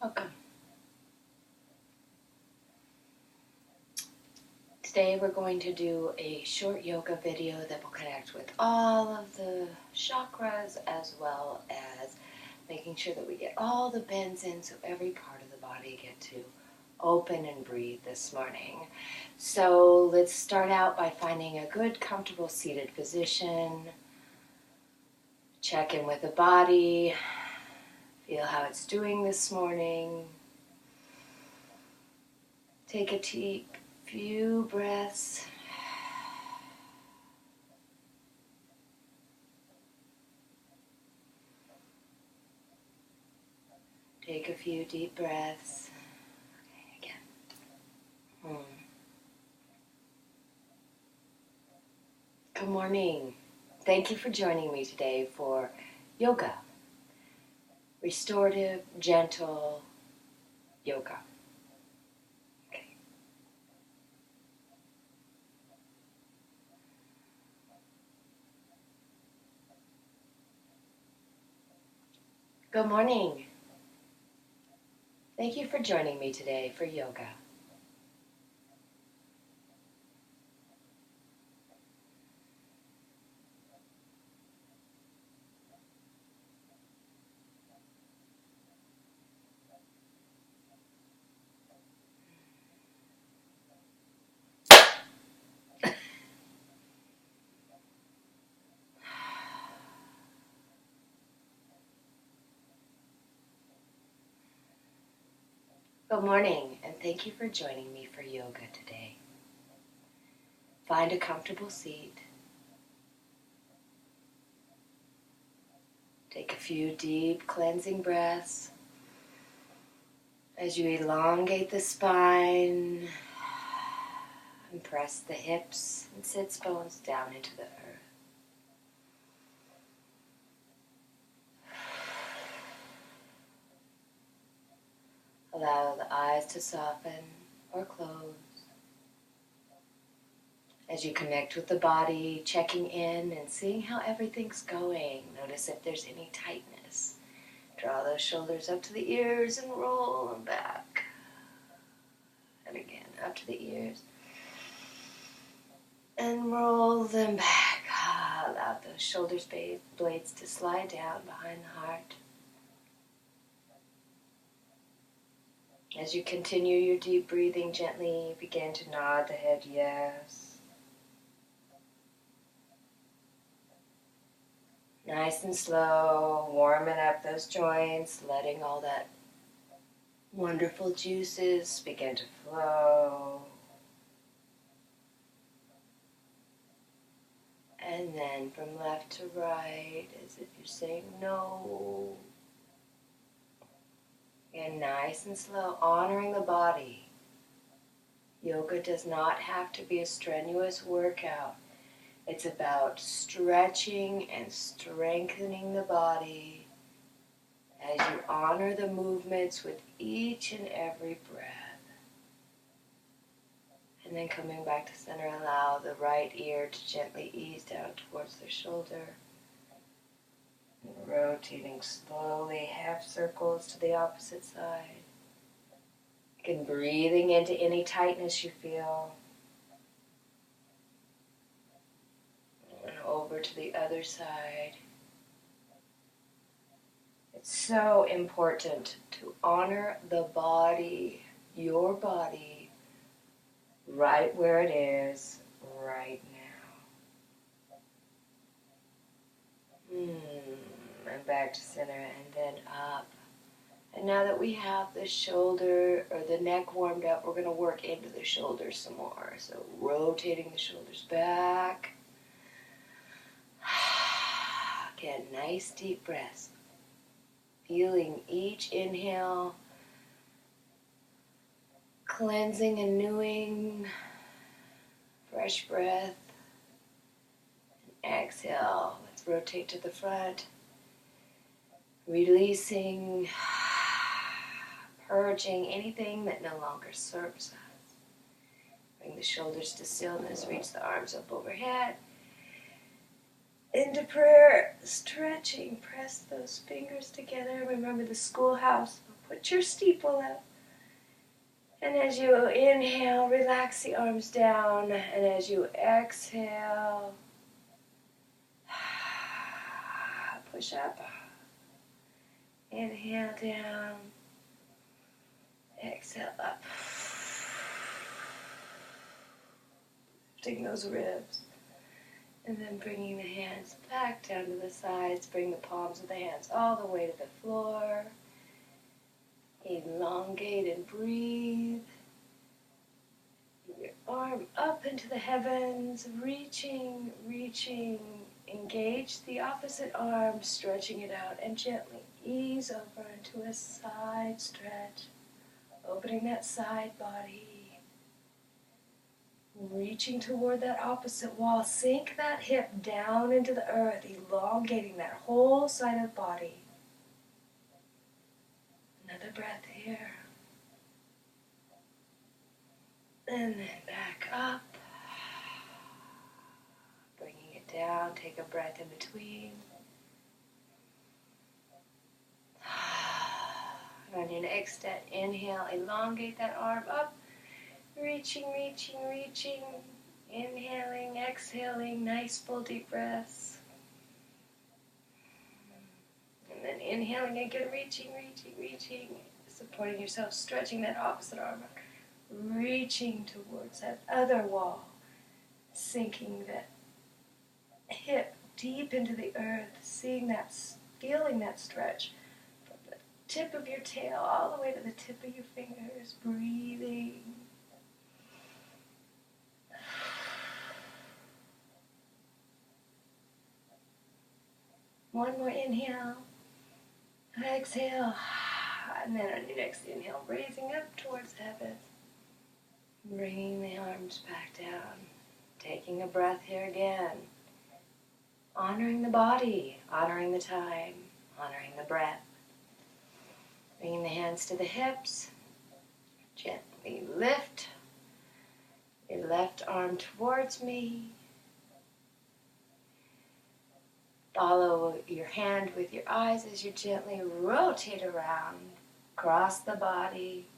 Welcome. Today we're going to do a short yoga video that will connect with all of the chakras as well as making sure that we get all the bends in so every part of the body get to open and breathe this morning. So let's start out by finding a good, comfortable seated position. Check in with the body. Feel how it's doing this morning. Take a deep few breaths. Take a few deep breaths. Okay, again. Good morning. Thank you for joining me today for yoga. Restorative, gentle yoga. Okay. Good morning. Thank you for joining me today for yoga. Good morning, and thank you for joining me for yoga today. Find a comfortable seat. Take a few deep cleansing breaths as you elongate the spine and press the hips and sits bones down into the earth. Allow the eyes to soften or close. As you connect with the body, checking in and seeing how everything's going. Notice if there's any tightness. Draw those shoulders up to the ears and roll them back. And again, up to the ears. And roll them back. Allow those shoulder blades to slide down behind the heart. As you continue your deep breathing, gently begin to nod the head yes. Nice and slow, warming up those joints, letting all that wonderful juices begin to flow. And then from left to right, as if you're saying no. And nice and slow, honoring the body. Yoga does not have to be a strenuous workout. It's about stretching and strengthening the body as you honor the movements with each and every breath. And then coming back to center, allow the right ear to gently ease down towards the shoulder. Rotating slowly, half circles to the opposite side. Again, breathing into any tightness you feel. And over to the other side. It's so important to honor the body, your body, right where it is, right now. And back to center and then up. And now that we have the shoulder or the neck warmed up, we're going to work into the shoulders some more. So rotating the shoulders back. Again, nice deep breaths. Feeling each inhale, cleansing and renewing, fresh breath. And exhale, let's rotate to the front. Releasing, purging anything that no longer serves us. Bring the shoulders to stillness, reach the arms up overhead. Into prayer, stretching, press those fingers together. Remember the schoolhouse Put your steeple up. And as you inhale, relax the arms down. And as you exhale, push up. Inhale down. Exhale up. Lifting those ribs. And then bringing the hands back down to the sides. Bring the palms of the hands all the way to the floor. Elongate and breathe. Your arm up into the heavens, reaching, reaching. Engage the opposite arm, stretching it out, and gently ease over into a side stretch. Opening that side body. Reaching toward that opposite wall. Sink that hip down into the earth, elongating that whole side of the body. Another breath here. And then back up. Bringing it down. Take a breath in between. And on your next inhale, elongate that arm up. Reaching, reaching, reaching. Inhaling, exhaling. Nice full deep breaths. And then inhaling again, reaching, reaching, reaching. Supporting yourself, stretching that opposite arm out. Reaching towards that other wall. Sinking that hip deep into the earth. Seeing that, feeling that stretch. From the tip of your tail all the way to the tip of your fingers. Breathing. One more inhale. Exhale. And then on your next inhale, raising up towards heaven. Bringing the arms back down. Taking a breath here again. Honoring the body. Honoring the time. Honoring the breath. Bringing the hands to the hips. Gently lift your left arm towards me. Follow your hand with your eyes as you gently rotate around, across the body,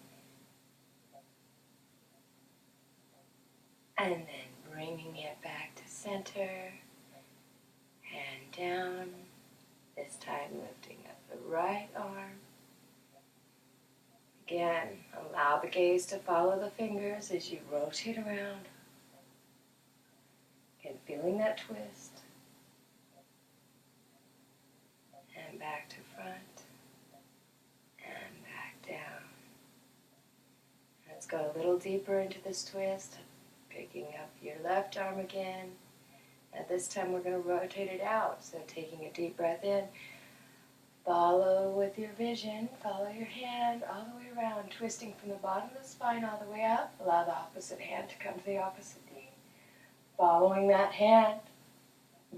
and then bringing it back to center, hand down, this time lifting up the right arm. Again, allow the gaze to follow the fingers as you rotate around, and feeling that twist. And back to front, and back down. Let's go a little deeper into this twist, picking up your left arm again. At this time we're going to rotate it out, so taking a deep breath in, follow with your vision, follow your hand all the way around, twisting from the bottom of the spine all the way up. Allow the opposite hand to come to the opposite knee. Following that hand,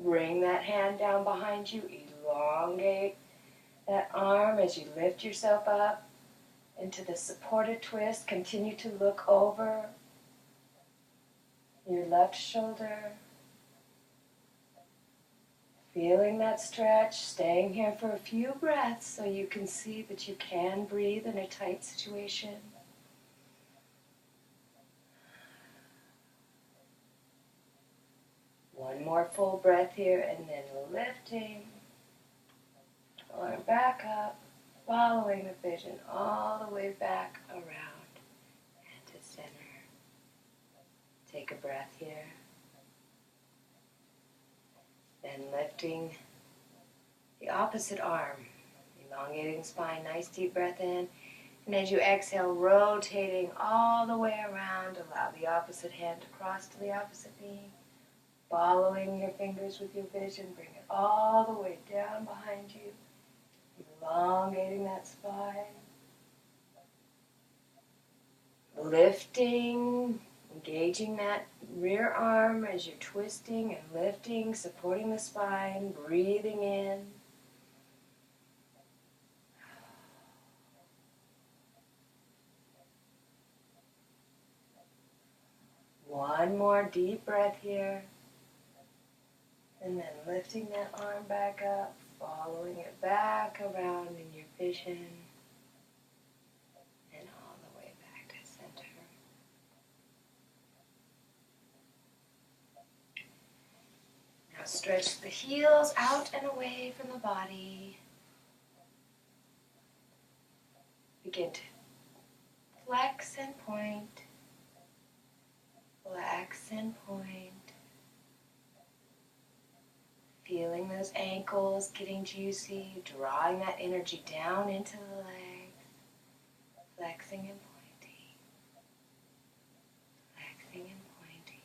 bring that hand down behind you, elongate that arm as you lift yourself up into the supported twist. Continue to look over your left shoulder. Feeling that stretch, staying here for a few breaths so you can see that you can breathe in a tight situation. One more full breath here, and then lifting, arm back up, following the vision all the way back around and to center. Take a breath here. Then lifting the opposite arm, elongating spine, nice deep breath in. And as you exhale, rotating all the way around, allow the opposite hand to cross to the opposite knee. Following your fingers with your vision, bring it all the way down behind you, elongating that spine. Lifting, engaging that rear arm as you're twisting and lifting, supporting the spine, breathing in. One more deep breath here. And then lifting that arm back up, following it back around in your vision. Stretch the heels out and away from the body. Begin to flex and point. Flex and point. Feeling those ankles getting juicy, drawing that energy down into the legs. Flexing and pointing. Flexing and pointing.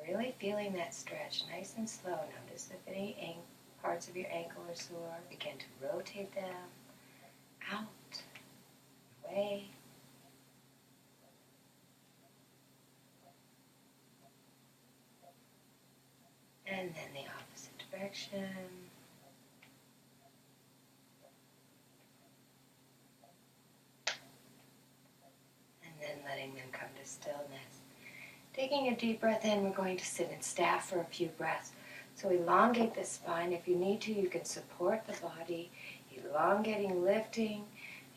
Really feeling that stretch, nice and slow. Notice if any parts of your ankle are sore. Begin to rotate them out, away. And then the opposite direction. And then letting them come to stillness. Taking a deep breath in, we're going to sit in staff for a few breaths. So elongate the spine. If you need to, you can support the body. Elongating, lifting.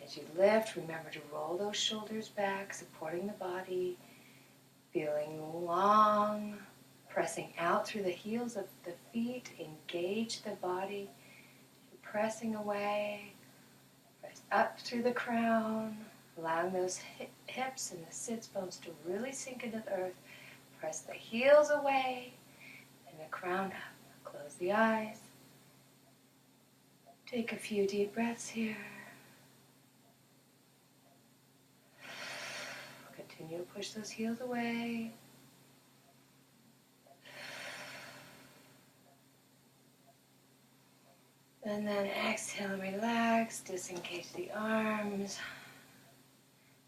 As you lift, remember to roll those shoulders back, supporting the body. Feeling long. Pressing out through the heels of the feet. Engage the body. Pressing away. Press up through the crown. Allowing those hips and the sits bones to really sink into the earth. Press the heels away and the crown up. Close the eyes. Take a few deep breaths here. Continue to push those heels away. And then exhale and relax. Disengage the arms.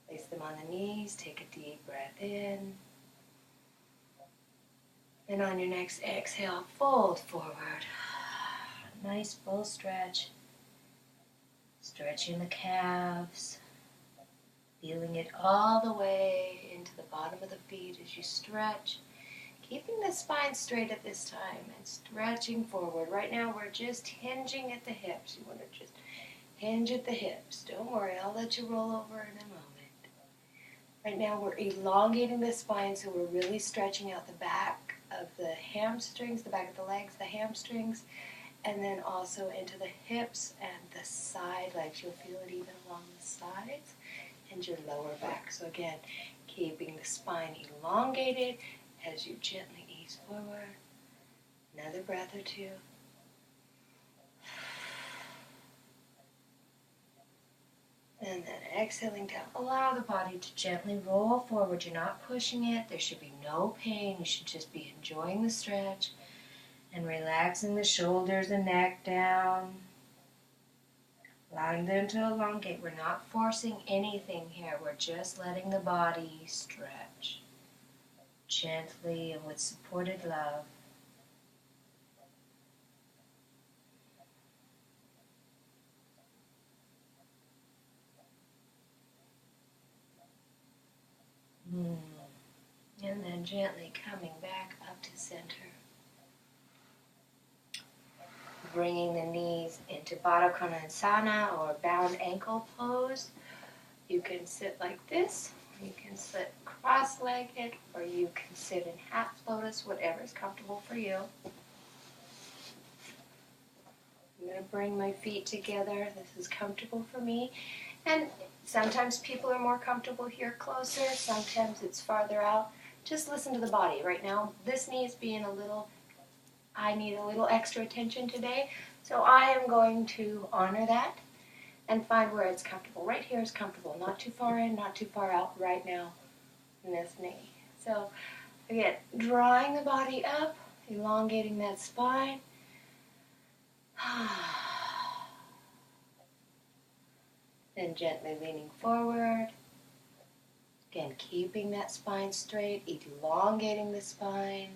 Place them on the knees. Take a deep breath in. And on your next exhale, fold forward. Nice full stretch. Stretching the calves. Feeling it all the way into the bottom of the feet as you stretch. Keeping the spine straight at this time and stretching forward. Right now we're just hinging at the hips. You want to just hinge at the hips. Don't worry, I'll let you roll over in a moment. Right now we're elongating the spine, so we're really stretching out the back of the hamstrings, the back of the legs, the hamstrings, and then also into the hips and the side legs. You'll feel it even along the sides and your lower back. So again, keeping the spine elongated as you gently ease forward. Another breath or two. And then exhaling down. Allow the body to gently roll forward. You're not pushing it. There should be no pain. You should just be enjoying the stretch and relaxing the shoulders and neck down. Allowing them to elongate. We're not forcing anything here. We're just letting the body stretch. Gently and with supported love. And then gently coming back up to center. Bringing the knees into Baddha Konasana or bound ankle pose. You can sit like this, you can sit cross-legged, or you can sit in half lotus, whatever is comfortable for you. I'm going to bring my feet together. This is comfortable for me. And sometimes people are more comfortable here closer, sometimes it's farther out. Just listen to the body. Right now, this knee is being I need a little extra attention today, so I am going to honor that and find where it's comfortable. Right here is comfortable, not too far in, not too far out right now in this knee. So again, drawing the body up, elongating that spine. Then gently leaning forward. Again, keeping that spine straight, elongating the spine.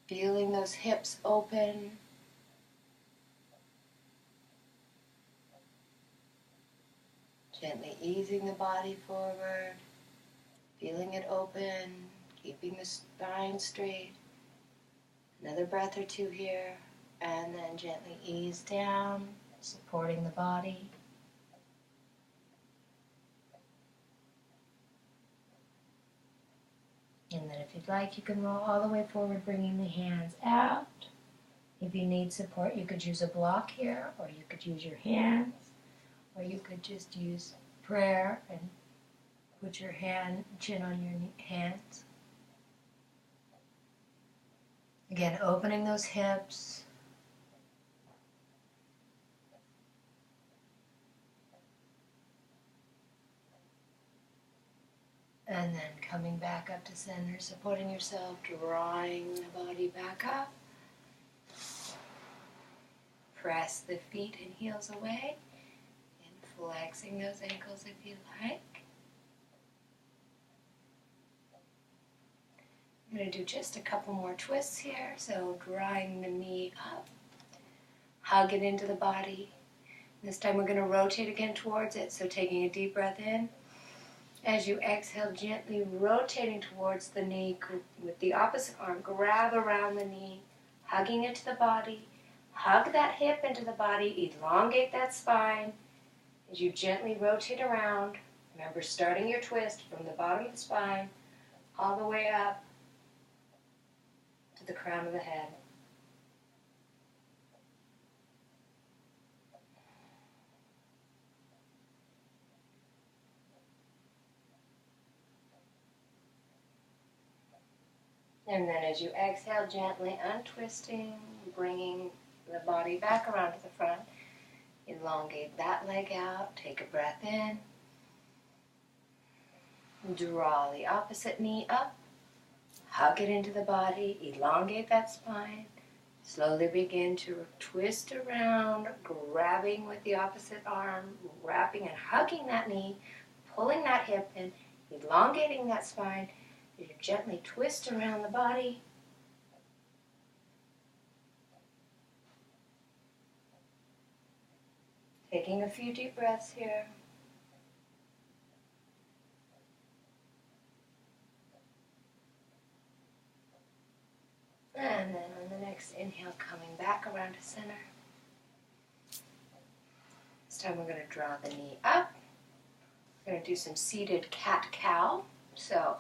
Feeling those hips open. Gently easing the body forward. Feeling it open. Keeping the spine straight. Another breath or two here. And then gently ease down, supporting the body. And then if you'd like, you can roll all the way forward, bringing the hands out. If you need support, you could use a block here, or you could use your hands, or you could just use prayer and put your chin on your hands. Again, opening those hips. And then coming back up to center, supporting yourself, drawing the body back up. Press the feet and heels away, and flexing those ankles if you like. I'm going to do just a couple more twists here. So drawing the knee up, hug it into the body. This time we're going to rotate again towards it, so taking a deep breath in. As you exhale, gently rotating towards the knee with the opposite arm. Grab around the knee, hugging it to the body. Hug that hip into the body, elongate that spine. As you gently rotate around, remember starting your twist from the bottom of the spine all the way up to the crown of the head. And then as you exhale, gently untwisting, bringing the body back around to the front. Elongate that leg out. Take a breath in. Draw the opposite knee up. Hug it into the body. Elongate that spine. Slowly begin to twist around, grabbing with the opposite arm, wrapping and hugging that knee, pulling that hip in, elongating that spine. You gently twist around the body. Taking a few deep breaths here. And then on the next inhale, coming back around to center. This time we're going to draw the knee up. We're going to do some seated cat-cow. So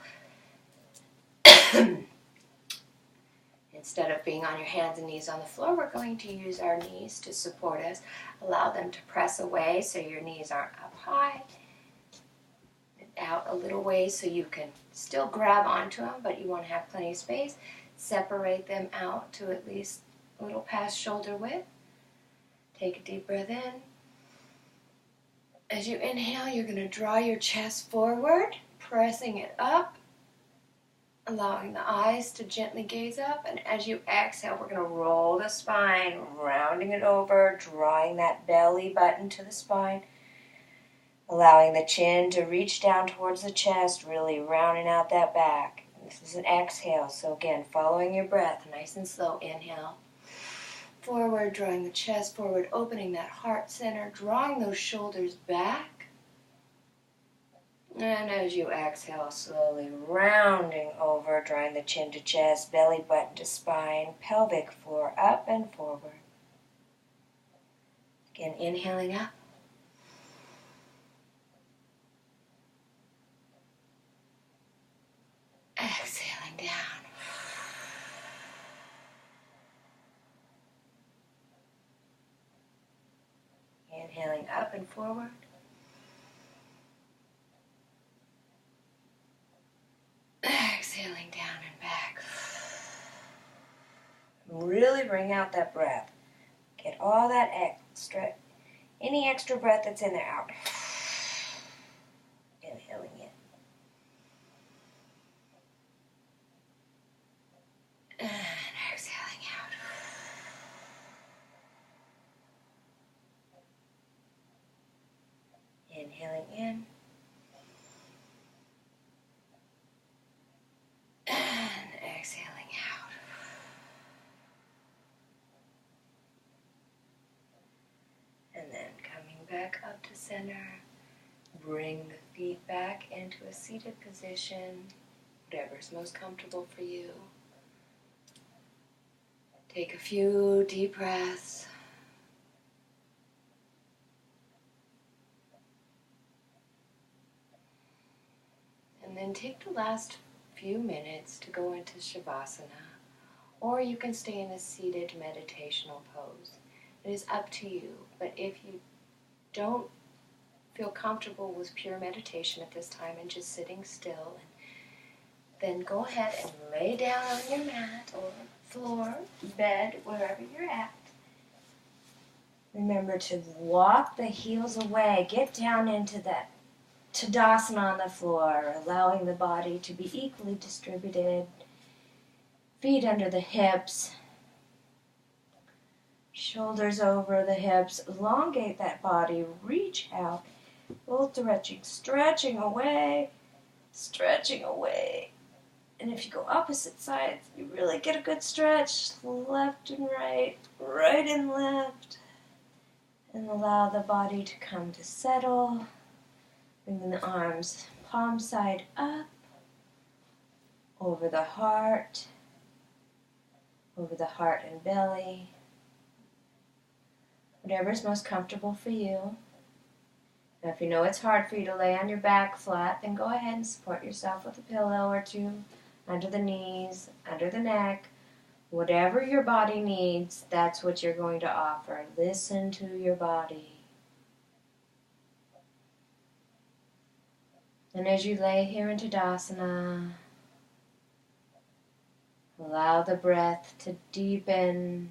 instead of being on your hands and knees on the floor, we're going to use our knees to support us. Allow them to press away so your knees aren't up high. Out a little ways so you can still grab onto them, but you want to have plenty of space. Separate them out to at least a little past shoulder width. Take a deep breath in. As you inhale, you're going to draw your chest forward, pressing it up, allowing the eyes to gently gaze up. And as you exhale, we're going to roll the spine, rounding it over, drawing that belly button to the spine, allowing the chin to reach down towards the chest, really rounding out that back. This is an exhale, so again, following your breath, nice and slow. Inhale, forward, drawing the chest forward, opening that heart center, drawing those shoulders back. And as you exhale, slowly rounding over, drawing the chin to chest, belly button to spine, pelvic floor up and forward. Again, inhaling up. Exhaling down. Inhaling up and forward. Exhaling down and back. Really bring out that breath. Get all that any extra breath that's in there out. Inhaling in. And exhaling out. Inhaling in. And exhaling out. And then coming back up to center. Bring the feet back into a seated position, whatever's most comfortable for you. Take a few deep breaths. And then take the last few minutes to go into Savasana, or you can stay in a seated meditational pose. It is up to you, but if you don't feel comfortable with pure meditation at this time and just sitting still, then go ahead and lay down on your mat or floor, bed, wherever you're at. Remember to walk the heels away. Get down into that Tadasana on the floor, allowing the body to be equally distributed. Feet under the hips. Shoulders over the hips. Elongate that body. Reach out. Both directions. Stretching away. Stretching away. And if you go opposite sides, you really get a good stretch. Left and right. Right and left. And allow the body to come to settle. Bringing the arms palm side up. Over the heart and belly. Whatever's most comfortable for you. Now if you know it's hard for you to lay on your back flat, then go ahead and support yourself with a pillow or two under the knees, under the neck. Whatever your body needs, that's what you're going to offer. Listen to your body. And as you lay here in Tadasana, allow the breath to deepen.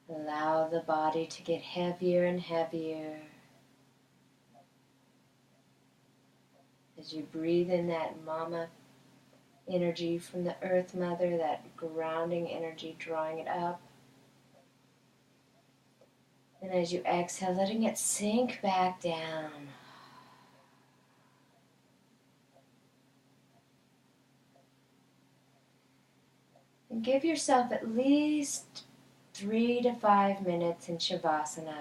Allow the body to get heavier and heavier. As you breathe in that mama energy from the earth mother, that grounding energy, drawing it up. And as you exhale, letting it sink back down. And give yourself at least 3 to 5 minutes in Shavasana.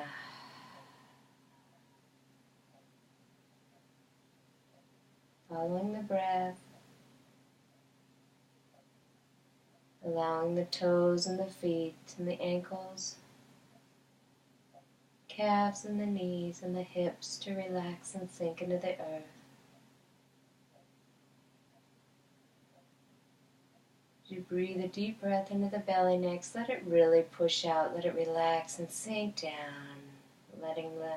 Following the breath. Allowing the toes and the feet and the ankles, calves and the knees and the hips to relax and sink into the earth. As you breathe a deep breath into the belly next, let it really push out, let it relax and sink down, letting the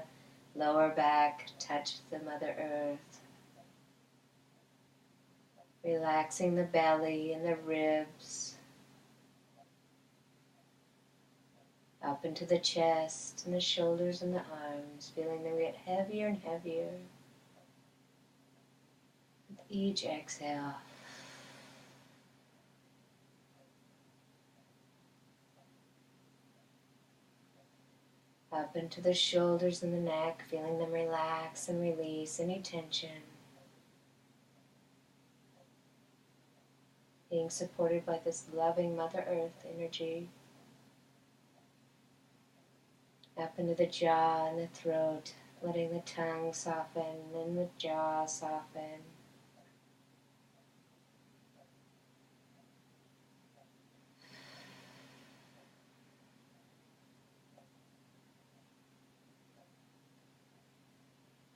lower back touch the Mother Earth. Relaxing the belly and the ribs, up into the chest and the shoulders and the arms, feeling them get heavier and heavier with each exhale. Up into the shoulders and the neck, feeling them relax and release any tension. Being supported by this loving Mother Earth energy. Up into the jaw and the throat, letting the tongue soften and the jaw soften.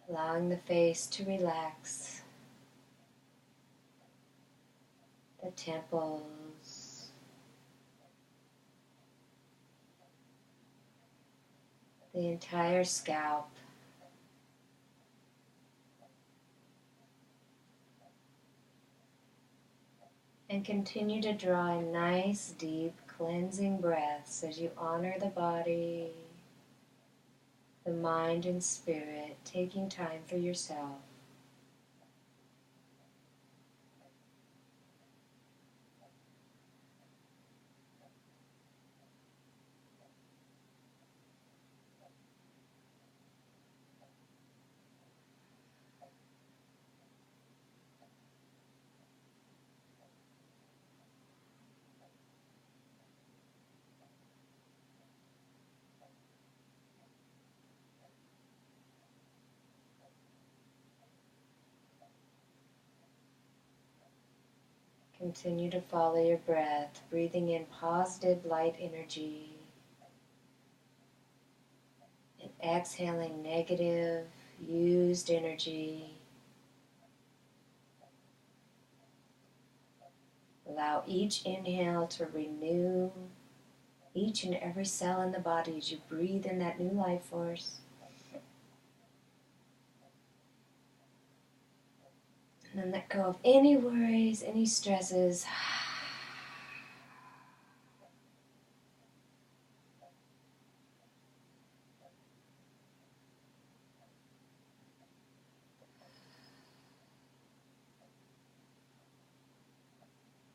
Allowing the face to relax, the temples, the entire scalp, and continue to draw in nice, deep, cleansing breaths as you honor the body, the mind and spirit, taking time for yourself. Continue to follow your breath, breathing in positive light energy and exhaling negative, fused energy. Allow each inhale to renew each and every cell in the body as you breathe in that new life force. And then let go of any worries, any stresses.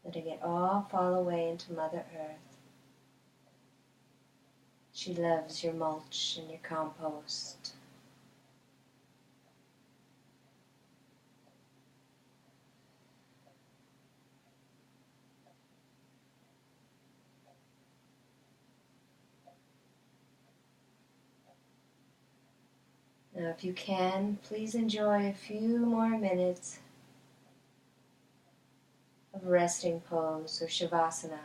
Letting it all fall away into Mother Earth. She loves your mulch and your compost. Now, if you can, please enjoy a few more minutes of resting pose or Savasana.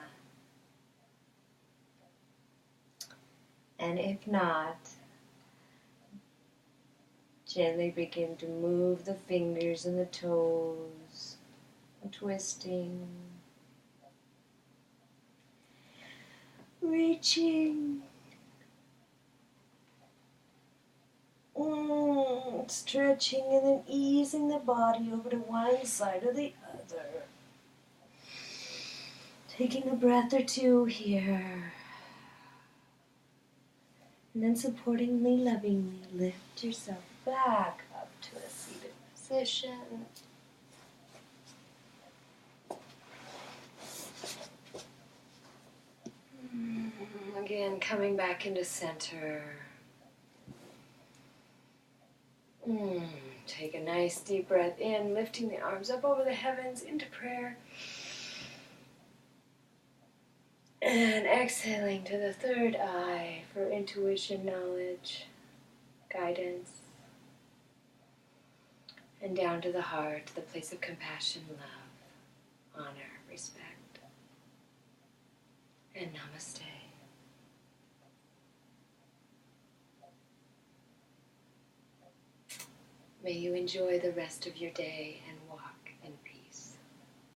And if not, gently begin to move the fingers and the toes, and twisting, reaching, stretching, and then easing the body over to one side or the other. Taking a breath or two here. And then supportingly, lovingly lift yourself back up to a seated position. Again, coming back into center. Take a nice deep breath in, lifting the arms up over the heavens into prayer. And exhaling to the third eye for intuition, knowledge, guidance. And down to the heart, the place of compassion, love, honor, respect. And namaste. May you enjoy the rest of your day and